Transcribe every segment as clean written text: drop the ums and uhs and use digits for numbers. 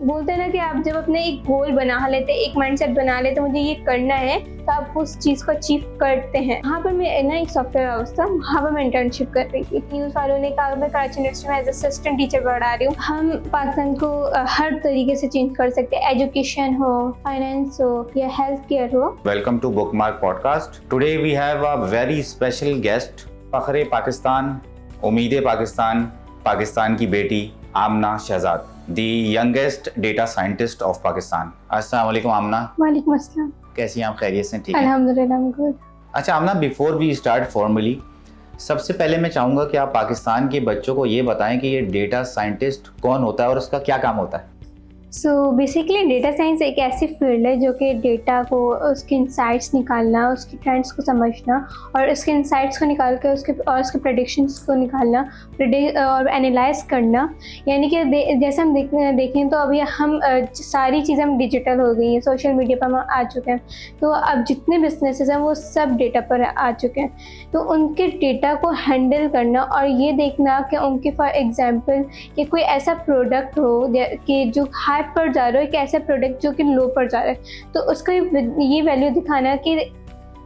बोलते हैं ना कि आप जब अपने एक गोल बना लेते, एक माइंडसेट बना लेते, मुझे ये करना है, तो आप उस चीज़ को अचीव करते हैं। वहाँ पर मैं ना एक सॉफ्टवेयर हाउस था, वहाँ पर मैं इंटर्नशिप कर रही थी। न्यूज़ वालों ने कहा मैं कराची यूनिवर्सिटी में एज असिस्टेंट टीचर पढ़ा रही हूँ। हम पाकिस्तान को हर तरीके से चेंज कर सकते हैं, एजुकेशन हो, फाइनेंस हो या हेल्थ केयर हो। Welcome to Bookmark Podcast. Today we have a very special guest, Fakhre Pakistan, उम्मीद पाकिस्तान, पाकिस्तान की बेटी आमना Shahzad, the youngest data scientist of Pakistan. अस्सलाम वालेकुम आमना। वालेकुम अस्सलाम। कैसी हैं आप? खैरियत से? ठीक है, अल्हम्दुलिल्लाह गुड। अच्छा आमना, बिफोर वी स्टार्ट फॉर्मली, सबसे पहले मैं चाहूँगा कि आप पाकिस्तान के बच्चों को ये बताएं कि ये डेटा साइंटिस्ट कौन होता है और उसका क्या काम होता है। सो बेसिकली डेटा साइंस एक ऐसी फील्ड है जो कि डेटा को, उसके इंसाइट्स निकालना, उसकी ट्रेंड्स को समझना और उसके इंसाइट्स को निकाल कर उसके प्रेडिक्शंस को निकालना और एनालाइज करना। यानी कि जैसे हम देखें तो अभी हम सारी चीज़ें हम डिजिटल हो गई हैं, सोशल मीडिया पर हम आ चुके हैं, तो अब जितने बिजनेसेस हैं वो सब डेटा पर आ चुके हैं। तो उनके डेटा को हैंडल करना और ये देखना कि उनके फॉर एग्जांपल कि कोई ऐसा प्रोडक्ट हो कि जो हाई पर जा रहा है, एक ऐसा प्रोडक्ट जो कि लो पर जा रहा है, तो उसका ये वैल्यू दिखाना कि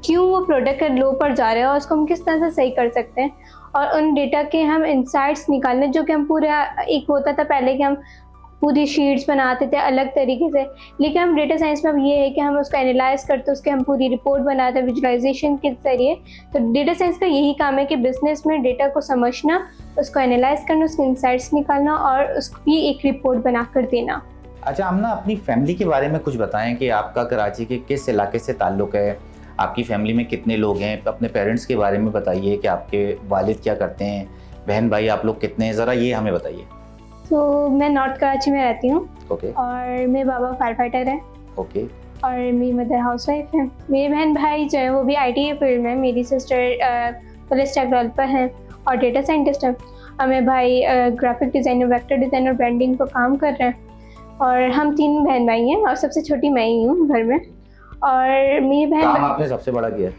क्यों वो प्रोडक्ट लो पर जा रहा है और उसको हम किस तरह से सही कर सकते हैं। और उन डेटा के हम इंसाइट्स निकालने, जो कि हम पूरा एक होता था पहले कि हम पूरी शीट्स बनाते थे अलग तरीके से, लेकिन हम डेटा साइंस में अब ये है कि हम उसको एनालाइज करते, उसके हम पूरी रिपोर्ट बनाते हैं विजुअलाइजेशन के जरिए। तो डेटा साइंस का यही काम है कि बिजनेस में डेटा को समझना, उसको एनालाइज करना, उसके इंसाइट्स निकालना और उसकी एक रिपोर्ट बना कर देना। अच्छा आमना, अपनी फैमिली के बारे में कुछ बताएं कि आपका कराची के किस इलाके से ताल्लुक़ है, आपकी फैमिली में कितने लोग हैं, अपने पेरेंट्स के बारे में बताइए कि आपके वालिद क्या करते हैं, बहन भाई आप लोग कितने हैं, ज़रा ये हमें बताइए। तो मैं नॉर्थ कराची में रहती हूँ। ओके। और मेरे बाबा फायर फाइटर है। ओके। और मेरी मदर हाउस वाइफ है। मेरे बहन भाई जो है वो भी IT फील्ड में, मेरी सिस्टर फुल स्टैक डेवलपर है और डेटा साइंटिस्ट है, और मेरे भाई graphic designer, vector designer, branding पर काम कर रहे हैं। और हम 3 बहन भाई हैं और सबसे छोटी मैं ही हूँ घर में। और मेरी बहन आपने सबसे बड़ा किया।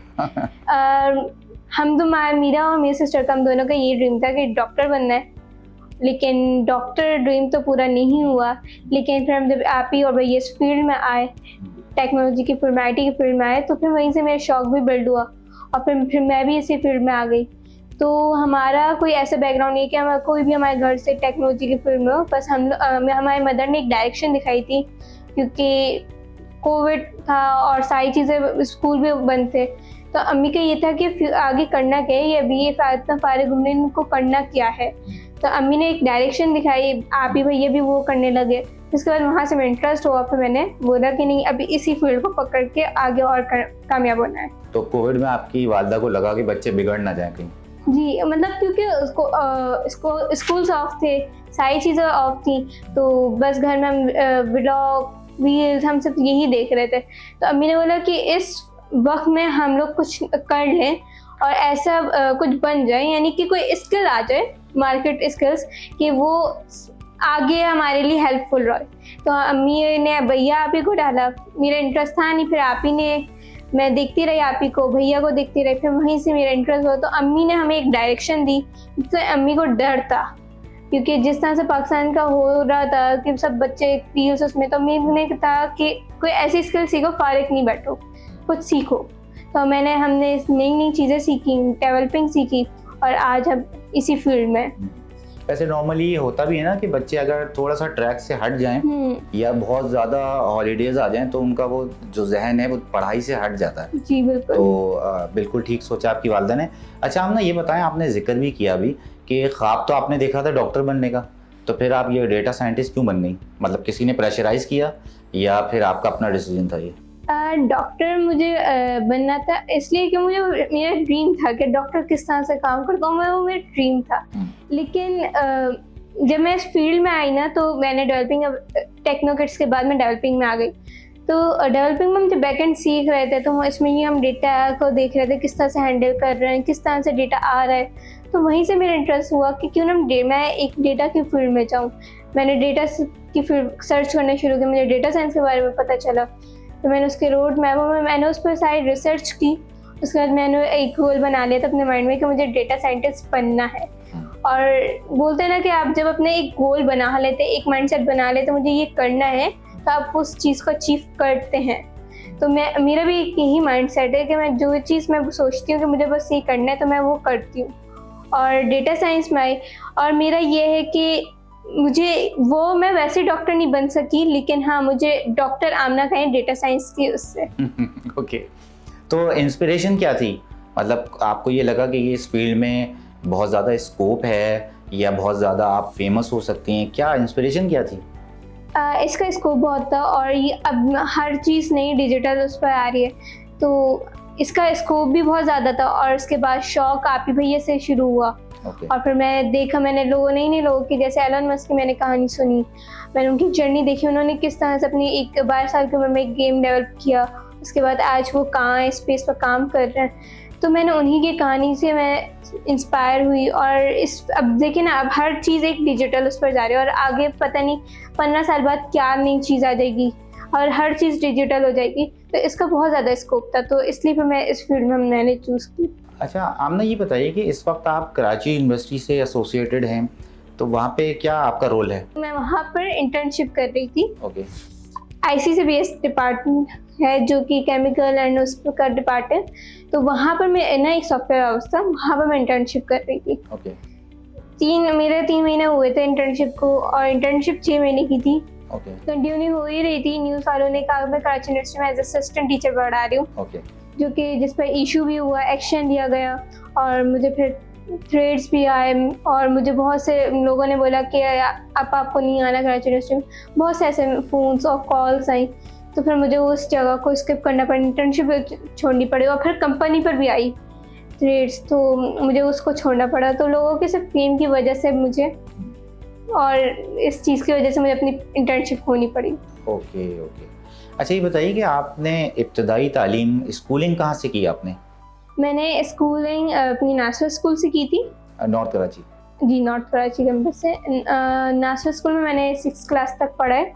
हम तो मेरा और मेरी सिस्टर का, हम दोनों का ये ड्रीम था कि डॉक्टर बनना है, लेकिन डॉक्टर ड्रीम तो पूरा नहीं हुआ। लेकिन फिर हम जब आप ही और भैया इस फील्ड में आए, टेक्नोलॉजी की फील्ड में, IT की फील्ड में आए, तो फिर वहीं से मेरा शौक भी बिल्ड हुआ और फिर मैं भी इसी फील्ड में आ गई। तो हमारा कोई ऐसा बैकग्राउंड नहीं है कि हम कोई भी हमारे घर से टेक्नोलॉजी की फील्ड में हो, बस हमारे मदर ने एक डायरेक्शन दिखाई थी, क्योंकि कोविड था और सारी चीज़ें, स्कूल भी बंद थे, तो अम्मी का ये था कि आगे करना क्या है, ये अभी ये इतना फारिग घूमने इनको करना क्या है। तो अम्मी ने एक डायरेक्शन दिखाई, आप ही भैया भी वो करने लगे। उसके बाद वहाँ से मैं इंटरेस्ट हुआ, फिर मैंने बोला कि नहीं अभी इसी फील्ड को पकड़ के आगे और कामयाब होना है। तो कोविड में आपकी वालदा को लगा कि बच्चे बिगड़ ना जाए कहीं? जी, मतलब क्योंकि उसको स्कूल्स ऑफ थे, सारी चीज़ें ऑफ थी, तो बस घर में हम व्लॉग रील्स हम सब यही देख रहे थे। तो अम्मी ने बोला कि इस वक्त में हम लोग कुछ कर लें और ऐसा कुछ बन जाए, यानी कि कोई स्किल आ जाए, मार्केट स्किल्स, कि वो आगे हमारे लिए हेल्पफुल रहे। तो अम्मी ने भैया आप ही को डाला, मेरा इंटरेस्ट था नहीं, फिर आप ही ने, मैं देखती रही आप ही को, भैया को देखती रही, फिर वहीं से मेरा इंटरेस्ट हुआ। तो अम्मी ने हमें एक डायरेक्शन दी। तो अम्मी को डर था, क्योंकि जिस तरह से पाकिस्तान का हो रहा था कि सब बच्चे फील्स उसमें, तो अम्मी ने कहा कि कोई ऐसी स्किल सीखो, फारिग नहीं बैठो, कुछ सीखो। तो हमने नई नई चीज़ें सीखी, डेवलपिंग सीखी और आज हम इसी फील्ड में। वैसे नॉर्मली ये होता भी है ना कि बच्चे अगर थोड़ा सा ट्रैक से हट जाएं या बहुत ज़्यादा हॉलीडेज आ जाएं तो उनका वो जो जहन है वो पढ़ाई से हट जाता है। जी बिल्कुल। तो बिल्कुल ठीक सोचा आपकी वालदा ने। अच्छा हम ना ये बताएं, आपने जिक्र भी किया अभी कि ख्वाब तो आपने देखा था डॉक्टर बनने का, तो फिर आप ये डेटा साइंटिस्ट क्यों बन गई? मतलब किसी ने प्रेशराइज किया या फिर आपका अपना डिसीजन था ये? डॉक्टर मुझे बनना था इसलिए कि मुझे मेरा ड्रीम था कि डॉक्टर किस तरह से काम करता हूँ, वो मेरा ड्रीम था। लेकिन जब मैं इस फील्ड में आई ना, तो मैंने डेवलपिंग, टेक्नोकिड्स के बाद मैं डेवलपिंग में आ गई। तो डेवलपिंग में हम जब बैकएंड सीख रहे थे, तो इसमें ही हम डेटा को देख रहे थे, किस तरह से हैंडल कर रहे हैं, किस तरह से डेटा आ रहा है। तो वहीं से मेरा इंटरेस्ट हुआ कि क्यों ना मैं एक डेटा की फील्ड में जाऊँ। मैंने डेटा की फील्ड सर्च करना शुरू किया, मुझे डेटा साइंस के बारे में पता चला, तो मैंने उसके रोड मैप में मैंने उस पर सारी रिसर्च की। उसके बाद मैंने एक गोल बना लिया था अपने माइंड में कि मुझे डेटा साइंटिस्ट बनना है। और बोलते हैं ना कि आप जब अपने एक गोल बना लेते, एक माइंडसेट बना लेते, मुझे ये करना है, तो आप उस चीज़ को अचीव करते हैं। तो मेरा भी एक यही माइंडसेट है कि मैं जो चीज़ मैं सोचती हूँ कि मुझे बस ये करना है, तो मैं वो करती हूँ और डेटा साइंस में आई। और मेरा ये है कि मैं वैसे डॉक्टर नहीं बन सकी, लेकिन हाँ, मुझे डॉक्टर आमना कहें डेटा साइंस की उससे। ओके, तो इंस्पिरेशन क्या थी? मतलब आपको ये लगा कि ये इस फील्ड में बहुत ज़्यादा स्कोप है या बहुत ज़्यादा आप फेमस हो सकती हैं, क्या इंस्पिरेशन क्या थी? इसका स्कोप बहुत था और ये अब हर चीज़ नई डिजिटल उस पर आ रही है, तो इसका स्कोप भी बहुत ज़्यादा था। और उसके बाद शौक आप ही भैया से शुरू हुआ। और फिर मैंने नए लोगों की, जैसे एलन मस्क की मैंने कहानी सुनी, मैंने उनकी जर्नी देखी, उन्होंने किस तरह से अपनी 12 साल की उम्र में एक गेम डेवलप किया, उसके बाद आज वो कहाँ स्पेस पर काम कर रहे हैं। तो मैंने उन्हीं की कहानी से मैं इंस्पायर हुई। और अब देखिए ना, अब हर चीज़ एक डिजिटल उस पर जा रही है और आगे पता नहीं 15 साल बाद क्या नई चीज़ आ जाएगी और हर चीज़ डिजिटल हो जाएगी, तो इसका बहुत ज़्यादा स्कोप था, तो इसलिए फिर मैं इस फील्ड में मैंने चूज़ की। अच्छा, आमना ये बताइए कि इस वक्त आप कराची यूनिवर्सिटी से एसोसिएटेड हैं, तो वहाँ पे क्या आपका रोल है? मैं वहाँ पर इंटर्नशिप कर रही थी। ओके। ICCBS डिपार्टमेंट है जो कि केमिकल एंड उसका डिपार्टमेंट, तो वहाँ पर मैं ना एक सॉफ्टवेयर हाउस था, वहाँ पर मैं इंटर्नशिप कर रही थी। ओके। मेरे 3 महीने हुए थे इंटर्नशिप को और इंटर्नशिप 6 महीने की थी। ओके। कंटिन्यू हो ही रही थी। न्यूज़ वालों ने कहा मैं कराची यूनिवर्सिटी में एज असिस्टेंट टीचर पढ़ा रही हूँ। ओके। जो कि जिस पर इशू भी हुआ, एक्शन लिया गया और मुझे फिर थ्रेड्स भी आए और मुझे बहुत से लोगों ने बोला कि आपको नहीं आना कराची यूनिवर्सिटी में। बहुत से ऐसे फ़ोन्स और कॉल्स आई, तो फिर मुझे उस जगह को स्किप करना पड़ा, इंटर्नशिप छोड़नी पड़ी और फिर कंपनी पर भी आई थ्रेड्स, तो मुझे उसको छोड़ना पड़ा। तो लोगों के सिर्फ फेम की वजह से मुझे और इस चीज़ की वजह से मुझे अपनी इंटर्नशिप खोनी पड़ी। ओके। ओके, अच्छा ये बताइए कि आपने इब्तदाई तालीम स्कूलिंग कहाँ से की आपने? मैंने स्कूलिंग अपनी नासर स्कूल से की थी। नॉर्थ कराची? जी, नॉर्थ कराची कैंपस से। नासर स्कूल में मैंने 6th क्लास तक पढ़ा है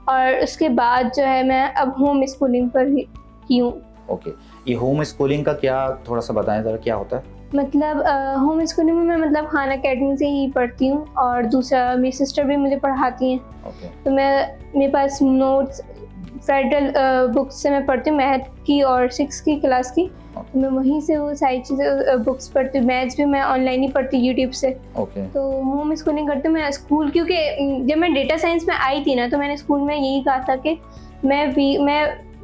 और उसके बाद जो है मैं अब होम स्कूलिंग पर ही की हूँ। ओके, ये होम स्कूलिंग का क्या, थोड़ा सा बताएं ज़रा क्या होता है? मतलब होम स्कूलिंग में मैं मतलब खान अकेडमी से ही पढ़ती हूँ और दूसरा मेरी सिस्टर भी मुझे पढ़ाती हैं। ओके। तो मेरे पास नोट्स फेडरल बुक्स से मैं पढ़ती हूँ, मैथ की और 6th की क्लास की। तो मैं वहीं से वो सारी चीज़ें बुक्स पढ़ती हूँ। मैथ्स भी मैं ऑनलाइन ही पढ़ती हूँ यूट्यूब से। ओके। तो होम स्कूलिंग करती हूँ मैं स्कूल, क्योंकि जब मैं डेटा साइंस में आई थी ना, तो मैंने स्कूल में यही कहा था कि मैं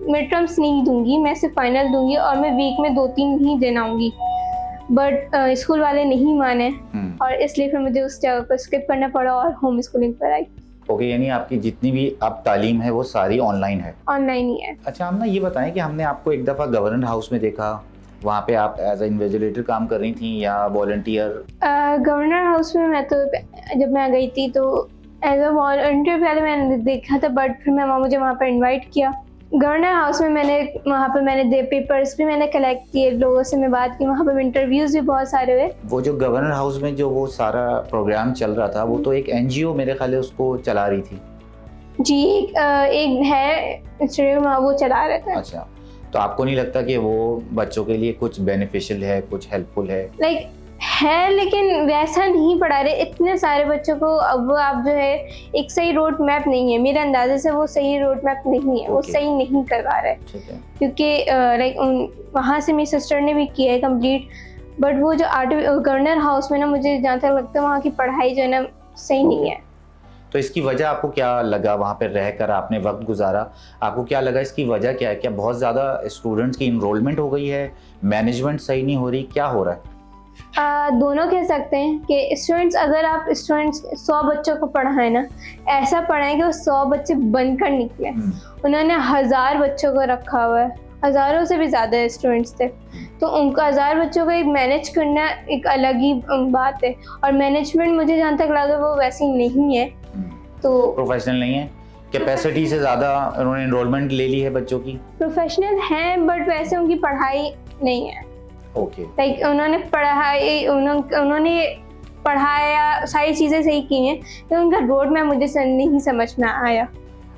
मिड टर्म्स नहीं दूंगी, मैं सिर्फ फाइनल दूंगी और मैं वीक में 2-3 ही दिन आऊँगी। बट स्कूल वाले नहीं माने और इसलिए फिर मुझे उस जगह को स्किप करना पड़ा और होम स्कूलिंग पर आई। ओके, यानी आपकी जितनी भी अब तालीम है वो सारी ऑनलाइन है? ऑनलाइन ही है। अच्छा, हम ना ये बताएं कि हमने आपको एक दफ़ा गवर्नर हाउस में देखा, वहाँ पे आप एज ए इन्विजिलेटर काम कर रही थी या वॉलंटियर? गवर्नर हाउस में मैं तो जब मैं गई थी तो एज अ वॉलंटियर पहले मैंने देखा था, बट फिर मुझे वहाँ पर इनवाइट किया। गवर्नर हाउस में मैंने पेपर्स भी मैंने कलेक्ट किए, लोगों से मैं बात की, वहाँ पर इंटरव्यूज़ भी बहुत सारे हुए। वो जो गवर्नर हाउस में जो वो सारा प्रोग्राम चल रहा था, वो तो एक NGO मेरे ख्याल है उसको चला रही थी। जी, एक है इंस्टीट्यूट, वो चला रहे थे। अच्छा, तो आपको नहीं लगता कि वो बच्चों के लिए कुछ बेनिफिशियल है, कुछ हेल्पफुल है? लाइक है, लेकिन वैसा नहीं पढ़ा रहे इतने सारे बच्चों को। अब वो आप जो है एक सही रोड मैप नहीं है, मेरे अंदाजे से वो सही रोड मैप नहीं है। वो सही नहीं करवा रहे, क्योंकि लाइक वहाँ से मेरी सिस्टर ने भी किया है कंप्लीट, बट वो जो गवर्नर हाउस में ना, मुझे जहाँ तक लगता है वहाँ की पढ़ाई जो है ना सही नहीं है। तो इसकी वजह आपको क्या लगा? वहाँ पर रहकर आपने वक्त गुजारा, आपको क्या लगा इसकी वजह क्या है? क्या बहुत ज़्यादा स्टूडेंट्स की इनरोलमेंट हो गई है, मैनेजमेंट सही नहीं हो रही, क्या हो रहा है? दोनों कह सकते हैं कि स्टूडेंट्स, अगर आप स्टूडेंट्स 100 बच्चों को पढ़ाएं ना, ऐसा पढ़ाएं कि वो 100 बच्चे बनकर निकले। उन्होंने 1000 बच्चों को रखा हुआ है, हज़ारों से भी ज़्यादा स्टूडेंट्स थे, तो उनका 1000 बच्चों को एक मैनेज करना एक अलग ही बात है। और मैनेजमेंट मुझे जहाँ तक लगा वो वैसी नहीं है, तो प्रोफेशनल नहीं है। कैपेसिटी से ज़्यादा उन्होंने इनरोलमेंट ले ली है बच्चों की? प्रोफेशनल है, बट वैसे उनकी पढ़ाई नहीं है। ओके। लाइक उन्होंने पढ़ाया, सारी चीज़ें सही की हैं, तो उनका रोड मैप मुझे नहीं समझ में आया।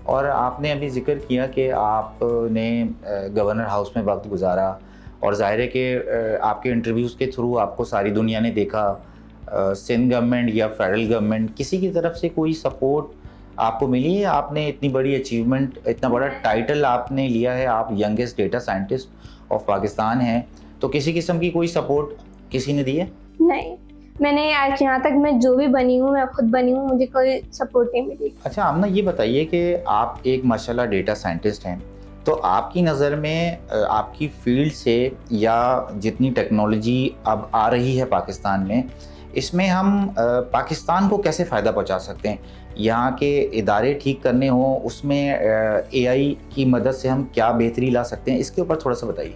और आपने अभी जिक्र किया कि आपने गवर्नर हाउस में वक्त गुजारा और ज़ाहिर है कि आपके इंटरव्यूज़ के थ्रू आपको सारी दुनिया ने देखा, सिंध गवर्नमेंट या फेडरल गवर्नमेंट किसी की तरफ से कोई सपोर्ट आपको मिली है? आपने इतनी बड़ी अचीवमेंट, इतना बड़ा टाइटल आपने लिया है, आप youngest data scientist of Pakistan हैं, तो किसी किस्म की कोई सपोर्ट किसी ने दी है? नहीं, मैंने आज यहाँ तक मैं जो भी बनी हूँ मैं खुद बनी हूँ, मुझे कोई सपोर्ट नहीं मिली। अच्छा आमना, ये बताइए कि आप एक माशाल्लाह डेटा साइंटिस्ट हैं, तो आपकी नज़र में आपकी फील्ड से या जितनी टेक्नोलॉजी अब आ रही है पाकिस्तान में, इसमें हम पाकिस्तान को कैसे फ़ायदा पहुंचा सकते हैं? यहाँ के इदारे ठीक करने हों, उसमें एआई की मदद से हम क्या बेहतरी ला सकते हैं, इसके ऊपर थोड़ा सा बताइए।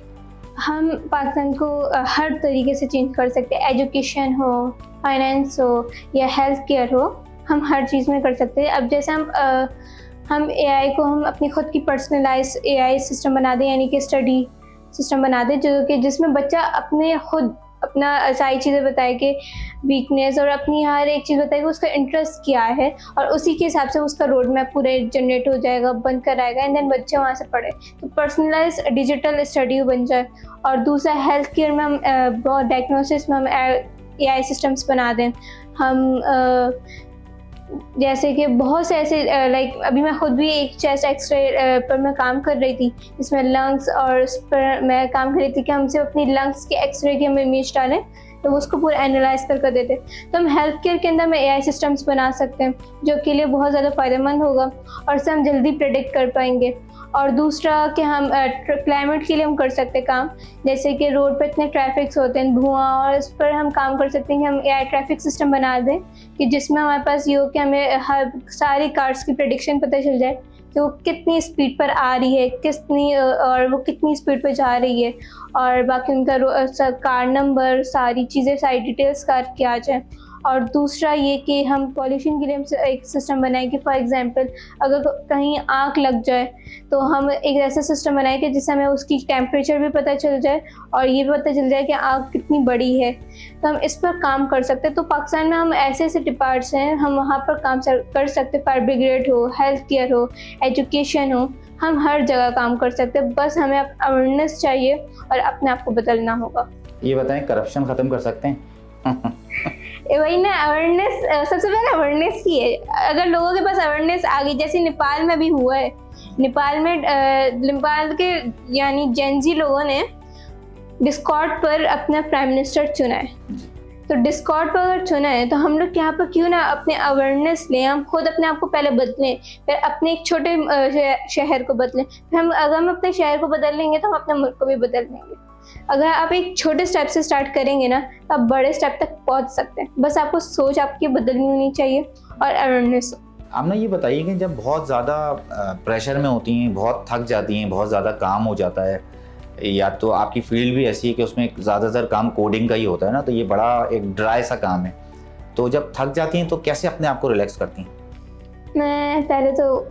हम पाकिस्तान को हर तरीके से चेंज कर सकते हैं, एजुकेशन हो, फाइनेंस हो या हेल्थ केयर हो, हम हर चीज़ में कर सकते हैं। अब जैसे हम एआई को हम अपनी खुद की पर्सनलाइज एआई सिस्टम बना दें, यानी कि स्टडी सिस्टम बना दें जो कि जिसमें बच्चा अपने खुद अपना सारी चीज़ें बताए कि वीकनेस और अपनी हर एक चीज़ बताए कि उसका इंटरेस्ट क्या है, और उसी के हिसाब से उसका रोड मैप पूरे जनरेट हो जाएगा, बन कर आएगा, एंड देन बच्चे वहाँ से पढ़े, तो पर्सनलाइज डिजिटल स्टडी बन जाए। और दूसरा हेल्थ केयर में हम डायग्नोसिस में हम एआई सिस्टम्स बना दें। हम जैसे कि बहुत से ऐसे लाइक अभी मैं खुद भी एक चेस्ट एक्सरे पर मैं काम कर रही थी, जिसमें लंग्स और उस पर मैं काम कर रही थी कि हम सिर्फ अपनी लंग्स के एक्सरे की हम इमेज डालें तो उसको पूरा एनालाइज कर देते। तो हम हेल्थ केयर के अंदर में एआई सिस्टम्स बना सकते हैं जो के लिए बहुत ज़्यादा फ़ायदेमंद होगा और उससे हम जल्दी प्रेडिक्ट कर पाएंगे। और दूसरा कि हम क्लाइमेट के लिए हम कर सकते हैं काम, जैसे कि रोड पे इतने ट्रैफिक्स होते हैं, धुआं, और इस पर हम काम कर सकते हैं कि हम एआई ट्रैफिक सिस्टम बना दें कि जिसमें हमारे पास ये हो कि हमें हर सारी कार्स की प्रेडिक्शन पता चल जाए कि वो कितनी स्पीड पर आ रही है, और वो कितनी स्पीड पर जा रही है, और बाकी उनका कार नंबर, सारी चीज़ें, सारी डिटेल्स कार की आ जाए। और दूसरा ये कि हम पॉल्यूशन के लिए हम एक सिस्टम बनाए कि फॉर एग्जांपल अगर कहीं आग लग जाए तो हम एक ऐसा सिस्टम बनाए कि जिससे हमें उसकी टेम्परेचर भी पता चल जाए और ये भी पता चल जाए कि आग कितनी बड़ी है, तो हम इस पर काम कर सकते हैं। तो पाकिस्तान में हम ऐसे ऐसे डिपार्ट्स हैं, हम वहाँ पर काम कर सकते हैं। फायर ब्रिगेड हो, हेल्थ केयर हो, एजुकेशन हो, हम हर जगह काम कर सकते हैं। बस हमें अवेयरनेस चाहिए और अपने आप को बदलना होगा। ये बताएं, करप्शन ख़त्म कर सकते हैं? वही ना, अवेयरनेस, सबसे पहले अवेयरनेस की है। अगर लोगों के पास अवेयरनेस आ गई, जैसे नेपाल में भी हुआ है, नेपाल के यानी जेनजी लोगों ने डिस्कॉर्ड पर अपना प्राइम मिनिस्टर चुना है। तो डिस्कॉर्ड पर अगर चुना है तो हम लोग यहाँ पर क्यों ना अपने अवेयरनेस लें, हम खुद अपने आप को पहले बदलें, फिर अपने एक छोटे शहर को बदलें, फिर अगर हम अपने शहर को बदल लेंगे तो हम अपने मुल्क को भी बदल लेंगे। अगर आप एक छोटे स्टेप से स्टार्ट करेंगे ना तो आप बड़े स्टेप तक पहुंच सकते हैं। बस आपको सोच आपकी बदलनी होनी चाहिए और अवेयरनेस। आमना, ये बताइए कि जब बहुत ज़्यादा प्रेशर में होती हैं, बहुत थक जाती हैं, बहुत ज़्यादा काम हो जाता है, या तो आपकी फील्ड भी ऐसी है कि उसमें ज़्यादातर काम कोडिंग का ही होता है ना, तो ये बड़ा एक ड्राई सा काम है, तो जब थक जाती हैं तो कैसे अपने आप को रिलैक्स करती हैं? मैं पहले तो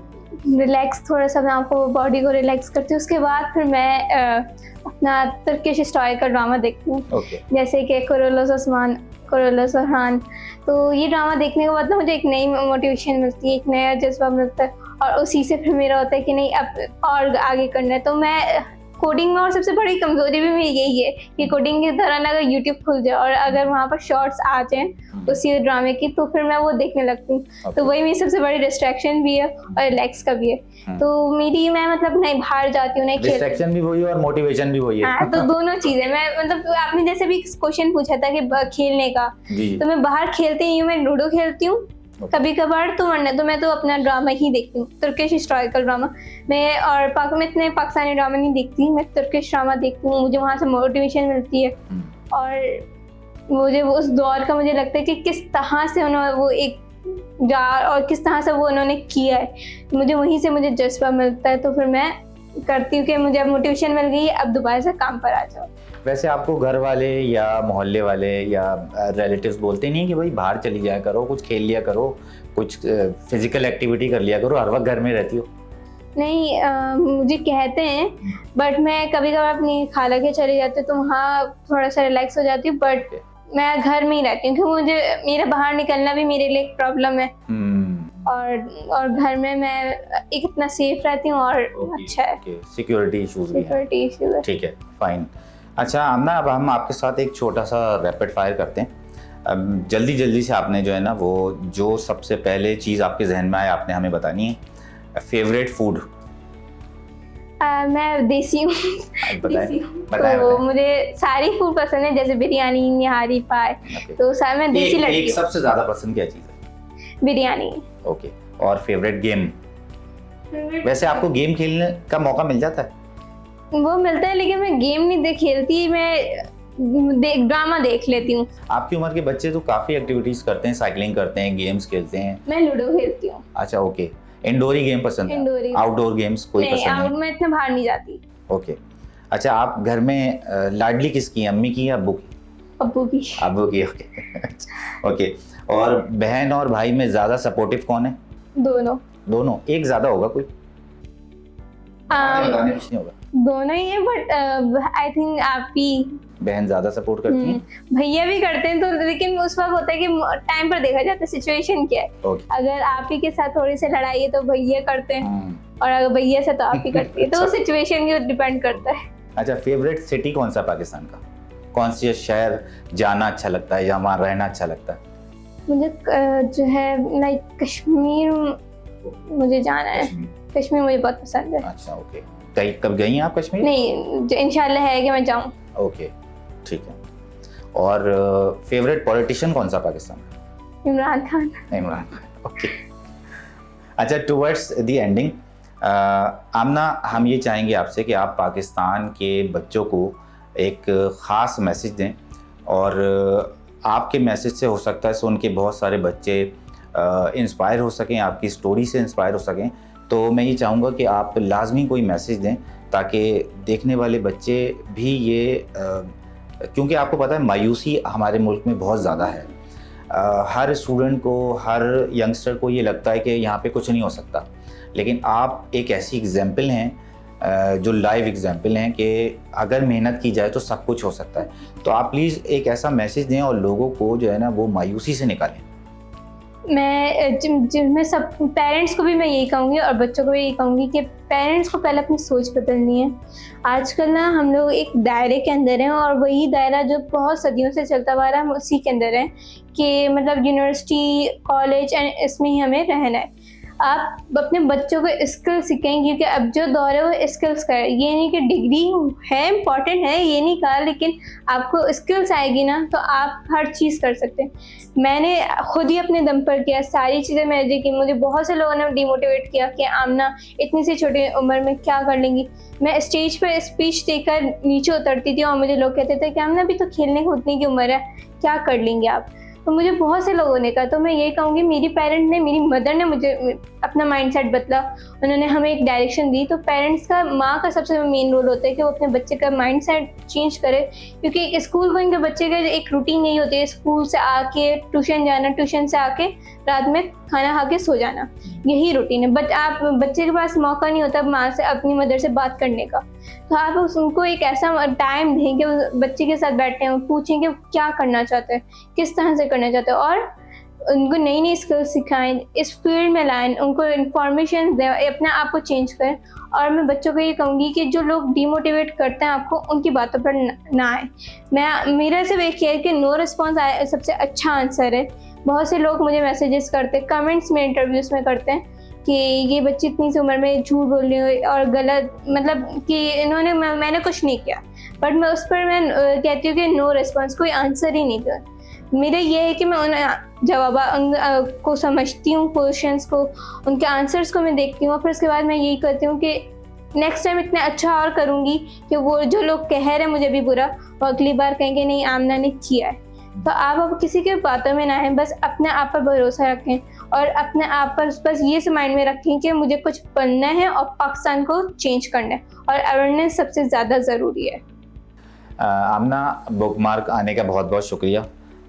रिलैक्स, थोड़ा सा मैं आपको बॉडी को रिलैक्स करती हूँ, उसके बाद फिर मैं अपना तुर्किश हिस्टोरिकल ड्रामा देखती हूँ। जैसे कि कुरुलुस ओरहान, तो ये ड्रामा देखने के बाद ना मुझे एक नई मोटिवेशन मिलती है, एक नया जज्बा मिलता है, और उसी से फिर मेरा होता है कि नहीं अब और आगे करना है। तो मैं कोडिंग में, और सबसे बड़ी कमज़ोरी भी मेरी यही है कि कोडिंग के दौरान अगर यूट्यूब खुल जाए और अगर वहाँ पर शॉर्ट्स आ जाएँ उसी ड्रामे की, तो फिर मैं वो देखने लगती हूँ। तो वही मेरी सबसे बड़ी डिस्ट्रैक्शन भी है और रिलैक्स का भी है। तो मैं मतलब नहीं बाहर जाती हूँ, नहीं खेलती। डिस्ट्रैक्शन भी वही है और मोटिवेशन भी वही है। हाँ, तो दोनों चीज़ें मैं मतलब, आपने जैसे भी क्वेश्चन पूछा था कि खेलने का, तो मैं बाहर खेलती नहीं हूँ, मैं लूडो खेलती हूँ कभी कभार, तो वरना तो मैं तो अपना ड्रामा ही देखती हूँ, तुर्किश हिस्टोरिकल ड्रामा। मैं और में इतने पाकिस्तानी ड्रामा नहीं देखती, मैं तुर्किश ड्रामा देखती हूँ, मुझे वहाँ से मोटिवेशन मिलती है। और मुझे उस दौर का मुझे लगता है कि किस तरह से उन्होंने वो एक और किस तरह से वो उन्होंने किया है, मुझे वहीं से मुझे जज्बा मिलता है। तो फिर मैं करती हूँ कि मुझे अब मोटिवेशन मिल गई है, अब दोबारा से काम पर आ जाओ। वैसे आपको घर वाले या मोहल्ले वाले या रिलेटिव्स बोलते नहीं कि भाई बाहर चली जाया करो, कुछ खेल लिया करो, कुछ फिजिकल एक्टिविटी कर लिया करो, हर वक्त घर में रहती हो? नहीं, मुझे कहते हैं, बट मैं कभी कभार अपनी खाला के चले जाती हूँ तो वहाँ थोड़ा सा रिलैक्स हो जाती हूँ, बट मैं घर में ही रहती हूँ क्योंकि मुझे मेरा बाहर निकलना भी मेरे लिए एक प्रॉब्लम है। और घर में मैं एक इतना सेफ रहती हूँ और अच्छा है। सिक्योरिटी इश्यूज भी हैं। ठीक है, फाइन। अच्छा आमना, अब हम आपके साथ एक छोटा सा रैपिड फायर करते हैं। जल्दी जल्दी से आपने जो है ना वो जो सबसे पहले चीज़ आपके जहन में आए आपने हमें बतानी है। Favourite food? मैं देसी हूँ। बताएं तो बताएं। मुझे सारी फूड पसंद है, जैसे बिरयानी, निहारी, पाए। Okay. तो सारे मैं देसी एक लड़की सबसे ज़्यादा पसंद क्या चीज़ है? हूँ। बिरयानी। ओके। और फेवरेट गेम? वैसे आपको गेम खेलने का मौका मिल जाता है? वो मिलता है, लेकिन मैं गेम नहीं खेलती, मैं ड्रामा देख लेती हूँ। आपकी उम्र के बच्चे तो काफ़ी एक्टिविटीज़ करते हैं, साइकिलिंग करते हैं, गेम्स खेलते हैं। मैं लूडो खेलती हूँ। अच्छा, ओके। इंडोर ही गेम पसंद है? इंडोर ही। आउटडोर गेम्स कोई नहीं, पसंद आउट नहीं? में इतना बाहर नहीं जाती। ओके। अच्छा, आप घर में लाडली किसकी हैं, अम्मी की या अब्बू की? अब्बू की। अब्बू की, ओके। ओके। और बहन और भाई में ज़्यादा सपोर्टिव कौन है? दोनों। दोनों? एक ज़्यादा होगा कोई? बताने कुछ नहीं होगा। दोनों ही है, बट आई थिंक आप ही। बहन ज़्यादा सपोर्ट करती है? भैया भी करते हैं, तो लेकिन उस वक्त होता है कि टाइम पर देखा जाता है सिचुएशन क्या है। ओके। अगर आप ही के साथ थोड़ी सी लड़ाई है तो भैया करते हैं, और अगर भैया से तो आप ही करती है। तो वो सिचुएशन के डिपेंड करता है। अच्छा, फेवरेट सिटी कौन सा पाकिस्तान का? कौन सी शहर जाना अच्छा लगता है या वहाँ रहना अच्छा लगता है? मुझे जो है लाइक कश्मीर मुझे जाना है। कश्मीर मुझे बहुत पसंद है। अच्छा, ओके। कब गई हैं आप कश्मीर? नहीं, जो इंशाल्लाह है कि मैं जाऊँ। ओके, ठीक है। और फेवरेट पॉलिटिशियन कौन सा पाकिस्तान का? इमरान खान। इमरान खान, ओके। अच्छा, टुवर्ड्स द एंडिंग, आमना, हम ये चाहेंगे आपसे कि आप पाकिस्तान के बच्चों को एक ख़ास मैसेज दें, और आपके मैसेज से हो सकता है सो उनके बहुत सारे बच्चे इंस्पायर हो सकें, आपकी स्टोरी से इंस्पायर हो सकें। तो मैं ये चाहूँगा कि आप लाजमी कोई मैसेज दें ताकि देखने वाले बच्चे भी ये क्योंकि आपको पता है मायूसी हमारे मुल्क में बहुत ज़्यादा है। हर स्टूडेंट को, हर यंगस्टर को ये लगता है कि यहाँ पे कुछ नहीं हो सकता, लेकिन आप एक ऐसी एग्जाम्पल हैं जो लाइव एग्जाम्पल हैं कि अगर मेहनत की जाए तो सब कुछ हो सकता है। तो आप प्लीज़ एक ऐसा मैसेज दें और लोगों को जो है ना वो मायूसी से निकालें। मैं सब पेरेंट्स को भी मैं यही कहूँगी और बच्चों को भी यही कहूँगी कि पेरेंट्स को पहले अपनी सोच बदलनी है। आजकल ना हम लोग एक दायरे के अंदर हैं, और वही दायरा जो बहुत सदियों से चलता हुआ रहा है हम उसी के अंदर हैं कि मतलब यूनिवर्सिटी, कॉलेज एंड इसमें ही हमें रहना है। आप अपने बच्चों को स्किल सिखाएं, क्योंकि अब जो दौर है वो स्किल्स का है। ये नहीं कि डिग्री है इम्पॉर्टेंट है, ये नहीं कहा, लेकिन आपको स्किल्स आएगी ना तो आप हर चीज़ कर सकते हैं। मैंने खुद ही अपने दम पर किया, सारी चीज़ें मैंने की। मुझे बहुत से लोगों ने डिमोटिवेट किया कि आमना इतनी सी छोटी उम्र में क्या कर लेंगी। मैं स्टेज पर स्पीच देकर नीचे उतरती थी और मुझे लोग कहते थे कि आमना अभी तो खेलने कूदने की उम्र है, क्या कर लेंगे आप। तो मुझे बहुत से लोगों ने कहा, तो मैं यही कहूँगी मेरी पेरेंट ने, मेरी मदर ने मुझे अपना माइंडसेट बदला, उन्होंने हमें एक डायरेक्शन दी। तो पेरेंट्स का, माँ का सबसे मेन रोल होता है कि वो अपने बच्चे का माइंडसेट चेंज करे, क्योंकि एक स्कूल गोइंग के बच्चे का एक रूटीन यही होती है, स्कूल से आके ट्यूशन जाना, ट्यूशन से आके रात में खाना खा के सो जाना, यही रूटीन है। बट आप बच्चे के पास मौका नहीं होता माँ से, अपनी मदर से बात करने का। तो आप उनको एक ऐसा टाइम दें कि उस बच्चे के साथ बैठे हैं, पूछें कि क्या करना चाहते हैं, किस तरह से करना चाहते हैं, और उनको नई नई स्किल्स सिखाएं, इस फील्ड में लाएं, उनको इन्फॉर्मेशन दें, अपने आप को चेंज करें। और मैं बच्चों को ये कहूँगी कि जो लोग डिमोटिवेट करते हैं आपको, उनकी बातों पर ना आए। मेरा सिर्फ एक है कि नो रिस्पॉन्स सबसे अच्छा आंसर है। बहुत से लोग मुझे मैसेजेस करते हैं, कमेंट्स में, इंटरव्यूज़ में करते हैं कि ये बच्ची इतनी सी उम्र में झूठ बोल रही है और गलत, मतलब कि इन्होंने मैंने कुछ नहीं किया। बट मैं उस पर मैं कहती हूँ कि नो रिस्पॉन्स, कोई आंसर ही नहीं था। मेरा ये है कि मैं उन जवाब को समझती हूँ, क्वेश्चंस को, उनके आंसर्स को मैं देखती हूँ, और फिर उसके बाद मैं यही करती हूँ कि नेक्स्ट टाइम इतना अच्छा और करूँगी कि वो जो लोग कह रहे हैं मुझे भी बुरा, वो अगली बार कहेंगे नहीं आमना ने किया है। तो आप अब किसी के बातों में ना आए, बस अपने आप पर भरोसा रखें और अपने आप पर बस ये माइंड में रखें कि मुझे कुछ बनना है और पाकिस्तान को चेंज करना है, और अवेयरनेस सबसे ज़्यादा ज़रूरी है। आमना, बुकमार्क आने का बहुत बहुत शुक्रिया,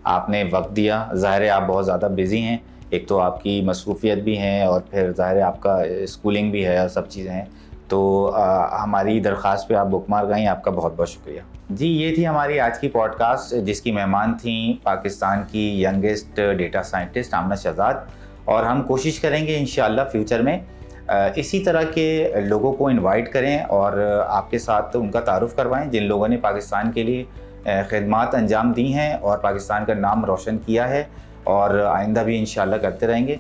आपने वक्त दिया। ज़ाहिर है आप बहुत ज़्यादा बिज़ी हैं, एक तो आपकी मसरूफियत भी हैं और फिर ज़ाहिर है आपका स्कूलिंग भी है और सब चीज़ें हैं। तो हमारी दरख्वास्त पे आप बुकमार्क आई, आपका बहुत बहुत शुक्रिया जी। ये थी हमारी आज की पॉडकास्ट, जिसकी मेहमान थी पाकिस्तान की यंगेस्ट डेटा साइंटिस्ट आमना शहजाद। और हम कोशिश करेंगे इंशाअल्लाह फ्यूचर में इसी तरह के लोगों को इनवाइट करें और आपके साथ उनका तारुफ करवाएं जिन लोगों ने पाकिस्तान के लिए खिदमात अंजाम दी हैं और पाकिस्तान का नाम रोशन किया है और आइंदा भी इंशाल्लाह करते रहेंगे।